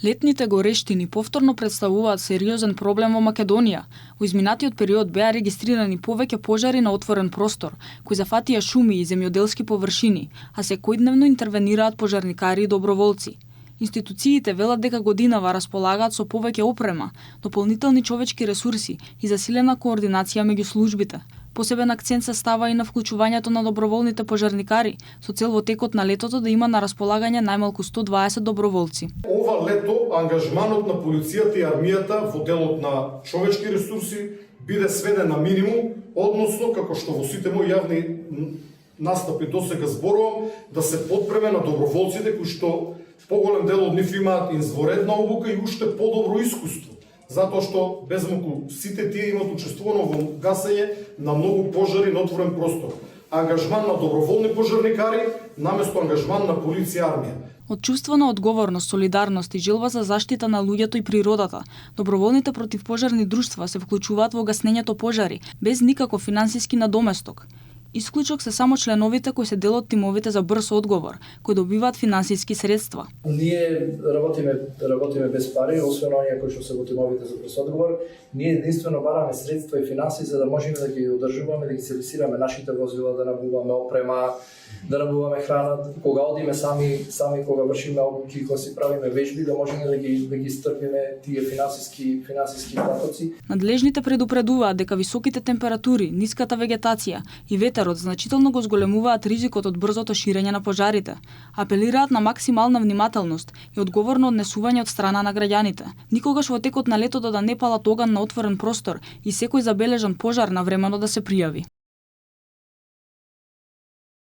Летните горештини повторно представуваат сериозен проблем во Македонија. Во изминатиот период беа регистрирани повеќе пожари на отворен простор, кои зафатија шуми и земјоделски површини, а секојдневно интервенираат пожарникари и доброволци. Институциите велат дека годинава располагаат со повеќе опрема, дополнителни човечки ресурси и засилена координација меѓу службите. Посебен акцент се става и на вклучувањето на доброволните пожарникари, со цел во текот на летото да има на располагање најмалку 120 доброволци. Ова лето ангажманот на полицијата и армијата во делот на човечки ресурси биде сведен на минимум, односно како што во сите мои јавни настапи досега зборувам, да се подпреме на доброволците кои што поголем дел од нив имаат изворедна обука и уште подобро искуство. Затоа што безмалку сите тие имаат учествувано во гасење на многу пожари на отворен простор. Ангажман на доброволни пожарникари наместо ангажман на полиција и армија. Од чувство на одговорност, солидарност и желба за заштита на луѓето и природата, доброволните противпожарни друштва се вклучуваат во гаснењето пожари без никаков финансиски надоместок. Исклучок се само членовите кои се дел од тимовите за брз одговор, кои добиваат финансиски средства. Ние работиме без пари, освен оние кои што се во тимовите за брз одговор. Ние единствено бараме средства и финанси за да можеме да ги одржуваме, да ги сервисираме нашите возила, да набуваме опрема, да набуваме храна, кога одиме сами кога вршиме обуки, кога си правиме вежби, да можеме да ги стрпиме тие финансиски потоци. Надлежните предупредуваат дека високите температури, ниската вегетација и ветерот значително го зголемуваат ризикот од брзото ширење на пожарите. Апелираат на максимална внимателност и одговорно однесување од страна на граѓаните. Никогаш во текот на летото да не палат оган на отворен простор и секој забележан пожар навремено да се пријави.